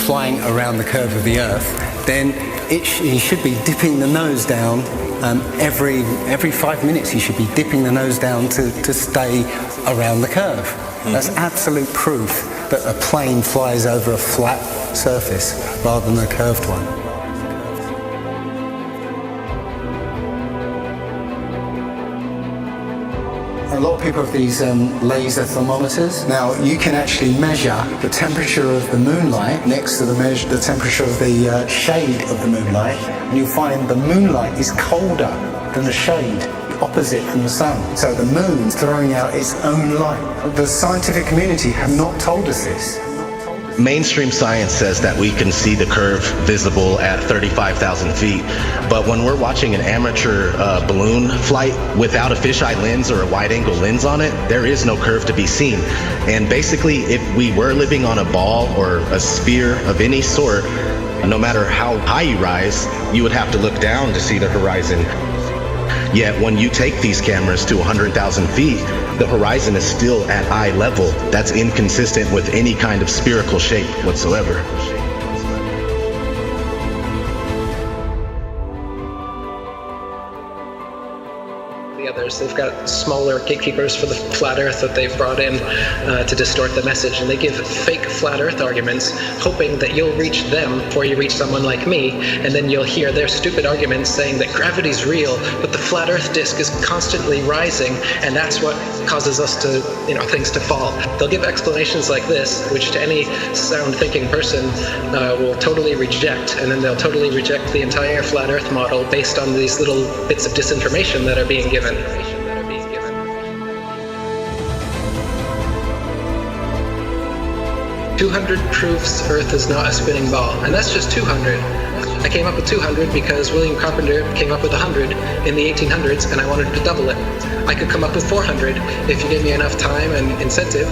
flying around the curve of the Earth, then he should be dipping the nose down every 5 minutes. He should be dipping the nose down to stay around the curve. That's absolute proof that a plane flies over a flat surface rather than a curved one. A lot of people have these laser thermometers. Now, you can actually measure the temperature of the moonlight next to the temperature of the shade of the moonlight, and you'll find the moonlight is colder than the shade opposite from the sun. So the moon's throwing out its own light. The scientific community have not told us this. Mainstream science says that we can see the curve visible at 35,000 feet, but when we're watching an amateur balloon flight without a fisheye lens or a wide-angle lens on it, there is no curve to be seen. And basically, if we were living on a ball or a sphere of any sort, no matter how high you rise, you would have to look down to see the horizon. Yet when you take these cameras to 100,000 feet, the horizon is still at eye level. That's inconsistent with any kind of spherical shape whatsoever. Others. They've got smaller gatekeepers for the flat earth that they've brought in to distort the message, and they give fake flat earth arguments hoping that you'll reach them before you reach someone like me, and then you'll hear their stupid arguments saying that gravity's real, but the flat earth disk is constantly rising, and that's what causes us to, things to fall. They'll give explanations like this, which to any sound thinking person will totally reject, and then they'll totally reject the entire flat earth model based on these little bits of disinformation that are being given. 200 proofs Earth is not a spinning ball, and that's just 200. I came up with 200 because William Carpenter came up with 100 in the 1800s, and I wanted to double it. I could come up with 400 if you give me enough time and incentive.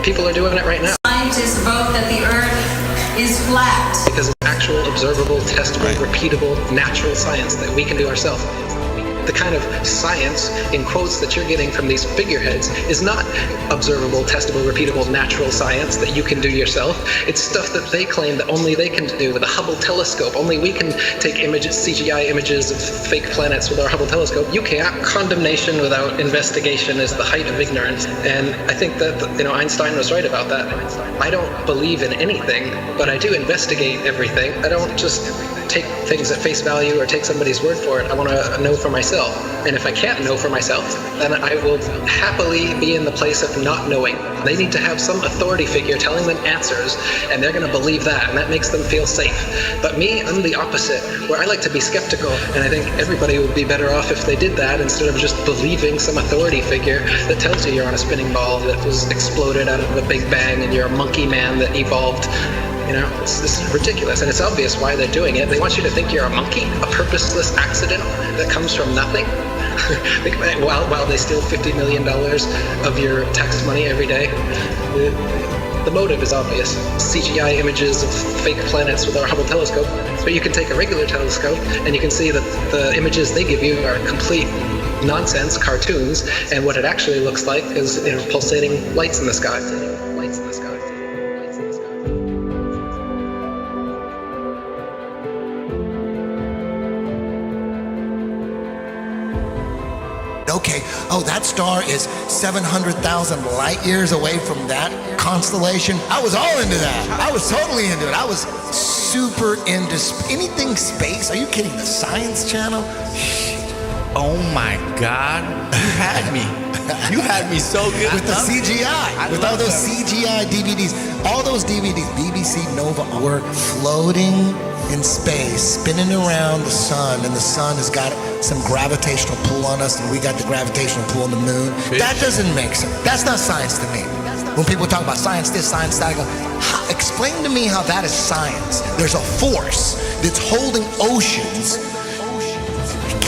People are doing it right now. Scientists vote that the Earth is flat. Because it's actual, observable, testable, repeatable, natural science that we can do ourselves. The kind of science, in quotes, that you're getting from these figureheads is not observable, testable, repeatable, natural science that you can do yourself. It's stuff that they claim that only they can do with the Hubble telescope. Only we can take images, CGI images of fake planets with our Hubble telescope. You can't. Condemnation without investigation is the height of ignorance. And I think that, Einstein was right about that. I don't believe in anything, but I do investigate everything. I don't just take things at face value or take somebody's word for it. I want to know for myself. And if I can't know for myself, then I will happily be in the place of not knowing. They need to have some authority figure telling them answers, and they're going to believe that, and that makes them feel safe. But me, I'm the opposite, where I like to be skeptical, and I think everybody would be better off if they did that instead of just believing some authority figure that tells you you're on a spinning ball that was exploded out of a big bang and you're a monkey man that evolved. It's ridiculous, and it's obvious why they're doing it. They want you to think you're a monkey, a purposeless accident that comes from nothing. Think about it, while they steal $50 million of your tax money every day. The motive is obvious. CGI images of fake planets with our Hubble telescope, but you can take a regular telescope and you can see that the images they give you are complete nonsense cartoons, and what it actually looks like is pulsating lights in the sky. Okay, that star is 700,000 light years away from that constellation. I was all into that. I was totally into it. I was super into anything space. Are you kidding? The Science Channel? Oh my God, you had me. You had me so good. With the CGI, with all those CGI DVDs. All those DVDs, BBC Nova, were floating in space, spinning around the sun, and the sun has got some gravitational pull on us, and we got the gravitational pull on the moon. That doesn't make sense. That's not science to me. When people talk about science this, science that, I go, explain to me how that is science. There's a force that's holding oceans,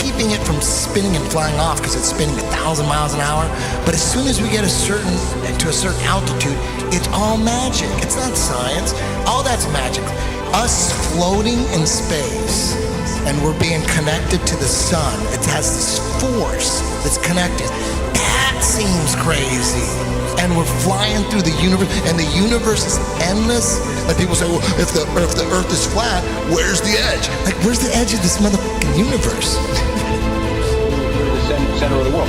keeping it from spinning and flying off because it's spinning 1,000 miles an hour. But as soon as we get to a certain altitude, it's all magic. It's not science. All that's magic. Us floating in space, and we're being connected to the sun. It has this force that's connected. That seems crazy. And we're flying through the universe, and the universe is endless. Like people say, well, if the Earth is flat, where's the edge? Like, where's the edge of this motherfucking universe? We're the center of the world.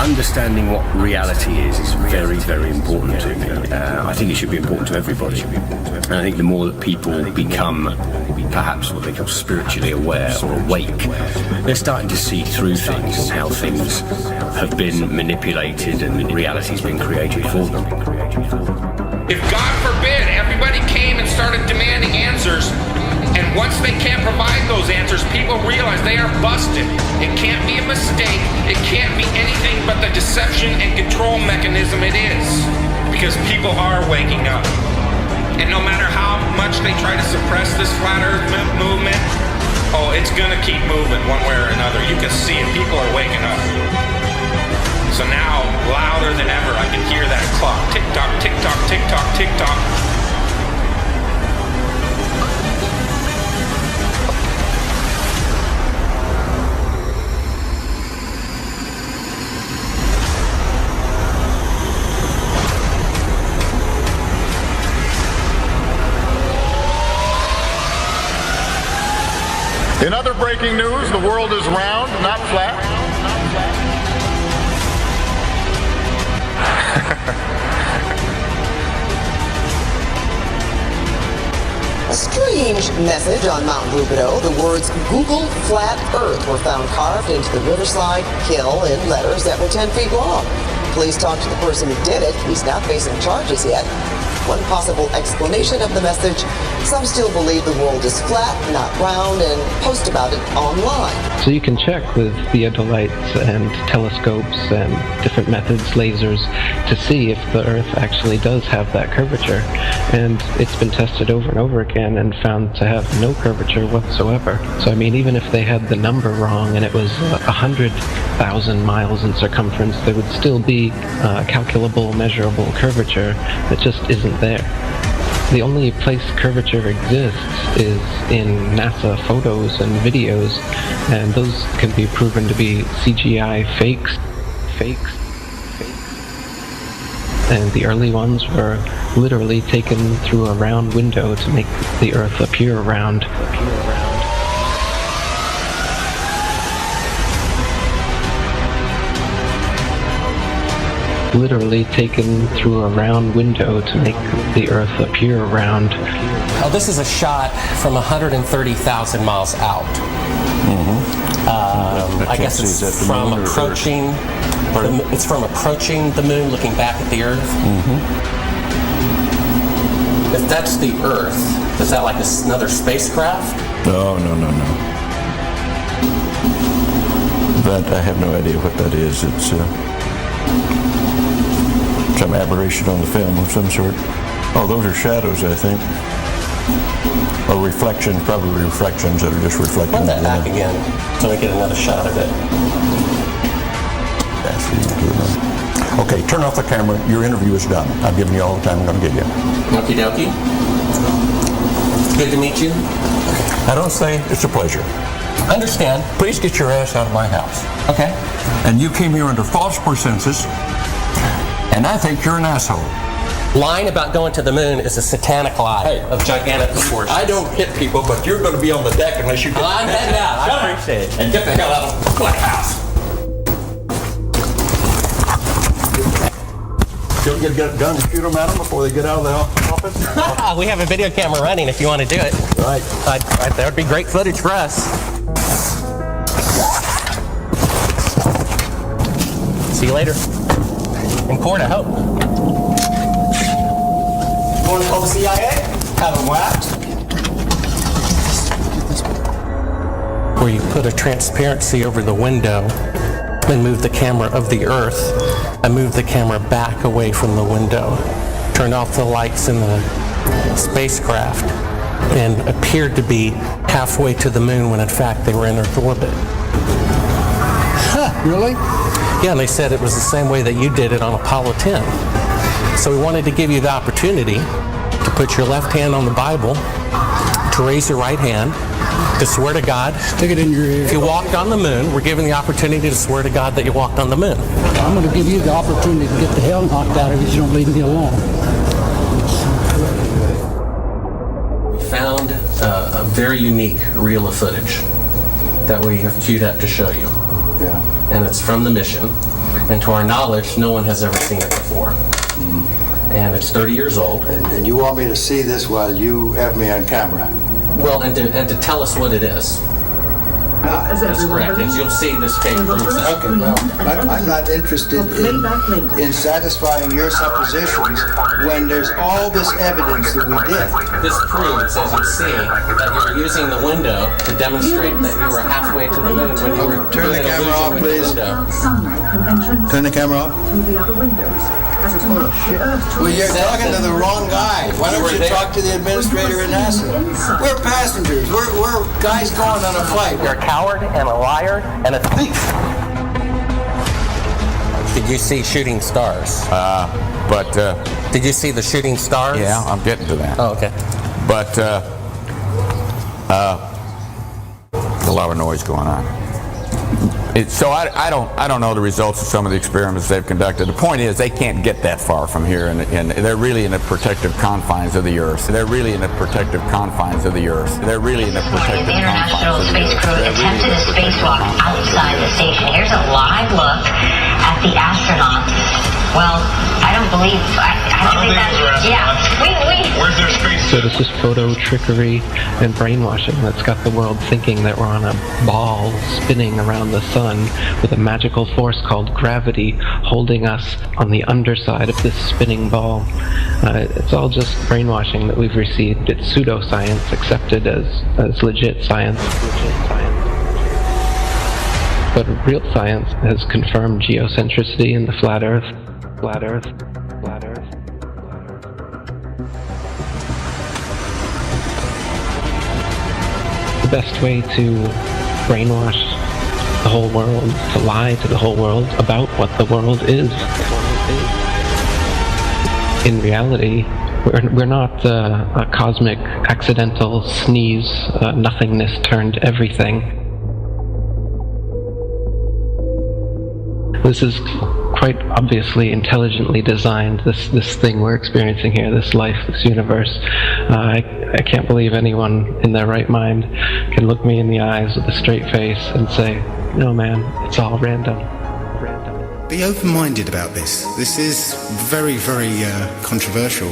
Understanding what reality is very, very important to me. I think it should be important to everybody. And I think the more that people become perhaps what they call spiritually aware or awake, they're starting to see through things and how things have been manipulated and reality's been created for them. If God forbid everybody came and started demanding answers, and once they can't provide those answers, people realize they are busted. It can't be a mistake. It can't be anything but the deception and control mechanism it is. Because people are waking up. And no matter how much they try to suppress this flat earth movement, it's gonna keep moving one way or another. You can see it. People are waking up. So now, louder than ever, I can hear that clock. Tick-tock, tick-tock, tick-tock, tick-tock. In other breaking news, the world is round, not flat. A strange message on Mount Rubidoux. The words Google Flat Earth were found carved into the Riverside Hill in letters that were 10 feet long. Police talked to the person who did it. He's not facing charges yet. One possible explanation of the message: some still believe the world is flat, not round, and post about it online. So you can check with theodolites and telescopes and different methods, lasers, to see if the Earth actually does have that curvature. And it's been tested over and over again and found to have no curvature whatsoever. So I mean, even if they had the number wrong and it was 100,000 miles in circumference, there would still be calculable, measurable curvature that just isn't there. The only place curvature exists is in NASA photos and videos, and those can be proven to be CGI fakes. And the early ones were literally taken through a round window to make the Earth appear round. Literally taken through a round window to make the Earth appear round. Oh, this is a shot from 130,000 miles out. I guess it's from approaching. It's from approaching the moon, looking back at the Earth. If that's the Earth, is that like another spacecraft? No. That I have no idea what that is. It's some aberration on the film of some sort. Oh, those are shadows, I think. Or reflections, probably reflections that are just reflecting. Run that back again so we get another shot of it. Okay, turn off the camera. Your interview is done. I've given you all the time I'm going to give you. Okie dokie. Good to meet you. I don't say it's a pleasure. Understand. Please get your ass out of my house. Okay. And you came here under false pretenses, and I think you're an asshole. Lying about going to the moon is a satanic lie of gigantic proportions. I don't hit people, but you're going to be on the deck unless you get... I'm heading out. I appreciate it. And get the hell out of my house. You'll get a gun to shoot them at them before they get out of the office? We have a video camera running if you want to do it. Right. That would be great footage for us. See you later. In court, I hope. Want to call the CIA? Have them whacked? Where you put a transparency over the window and move the camera of the Earth. I moved the camera back away from the window, turned off the lights in the spacecraft, and appeared to be halfway to the moon when in fact they were in Earth orbit. Huh, really? Yeah, and they said it was the same way that you did it on Apollo 10. So we wanted to give you the opportunity to put your left hand on the Bible, to raise your right hand, to swear to God. Stick it in your ear. If you walked on the moon, we're given the opportunity to swear to God that you walked on the moon. I'm going to give you the opportunity to get the hell knocked out of you if you don't leave me alone. We found a very unique reel of footage that we have queued up to show you. Yeah. And it's from the mission. And to our knowledge, no one has ever seen it before. And it's 30 years old. And you want me to see this while you have me on camera? Well, and to tell us what it is. That's correct. And you'll see this tape proves that. Okay, well, I'm not interested in satisfying your suppositions when there's all this evidence that we did. This proves, as you see, that you were using the window to demonstrate that you were halfway to the moon when you were Turn the camera off, please. Turn the camera off. Well, you're talking to the wrong guy. Why don't you talk to the administrator at NASA? We're passengers. We're guys going on a flight. You're a coward and a liar and a thief. Did you see Shooting Stars? Did you see the Shooting Stars? Yeah, I'm getting to that. Oh, okay. But there's a lot of noise going on. So I don't know the results of some of the experiments they've conducted. The point is they can't get that far from here, and they're really in the protective confines of the Earth. They're really in the protective confines of the Earth. They're really in the protective International confines of the Space Earth. Crew attempted a spacewalk outside the station. Here's a live look at the astronauts. Well, I don't think that's... Yeah, Where's their space? So this is photo trickery and brainwashing that's got the world thinking that we're on a ball spinning around the sun with a magical force called gravity holding us on the underside of this spinning ball. It's all just brainwashing that we've received. It's pseudoscience accepted as legit science. But real science has confirmed geocentricity in the flat Earth. Flat Earth. Flat Earth. The best way to brainwash the whole world, to lie to the whole world about what the world is. In reality, we're not a cosmic accidental sneeze, nothingness turned everything. This is quite obviously intelligently designed, this thing we're experiencing here, this life, this universe. I can't believe anyone in their right mind can look me in the eyes with a straight face and say, no man, it's all random. Be open-minded about this. This is very, very controversial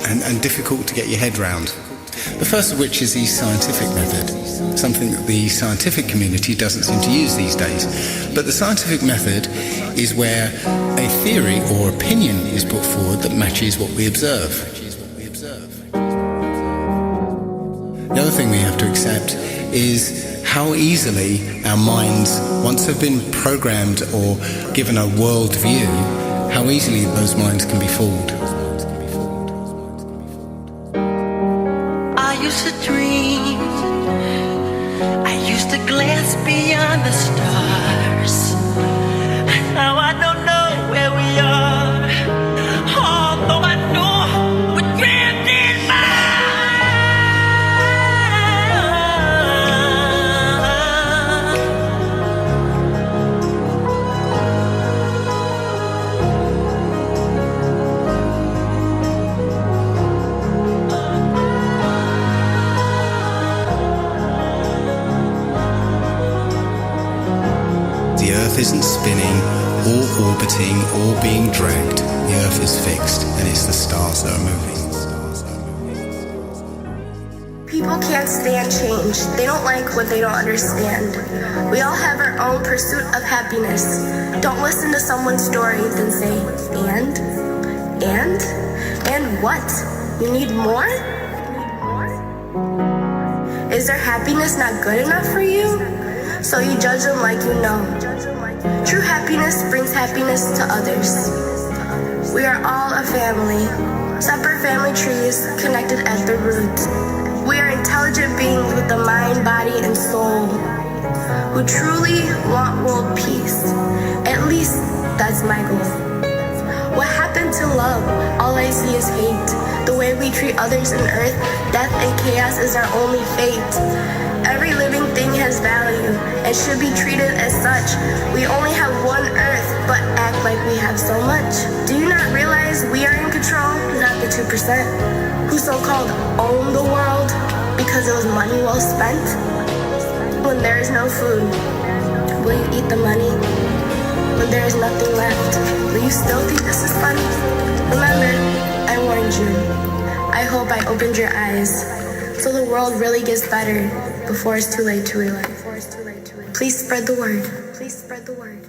and difficult to get your head round. The first of which is the scientific method, something that the scientific community doesn't seem to use these days. But the scientific method is where a theory or opinion is put forward that matches what we observe. The other thing we have to accept is how easily our minds, once they've been programmed or given a world view, how easily those minds can be fooled. I used to dream. I used to glance beyond the stars. Now I don't know where we are. all orbiting, all being dragged. The Earth is fixed, and it's the stars that are moving. People can't stand change. They don't like what they don't understand. We all have our own pursuit of happiness. Don't listen to someone's story, then say, and what? You need more? Is their happiness not good enough for you? So you judge them like you know. True happiness brings happiness to others. We are all a family, separate family trees connected at the root. We are intelligent beings with the mind, body, and soul who truly want world peace. At least that's my goal. What happened to love? All I see is hate. The way we treat others on earth, death and chaos is our only fate. Every living thing has value and should be treated as such. We only have one earth, but act like we have so much. Do you not realize we are in control, not the 2%, who so-called own the world because it was money well spent? When there is no food, will you eat the money? When there is nothing left, will you still think this is funny? Remember, I warned you. I hope I opened your eyes so the world really gets better before it's too late to realize. Please spread the word. Please spread the word.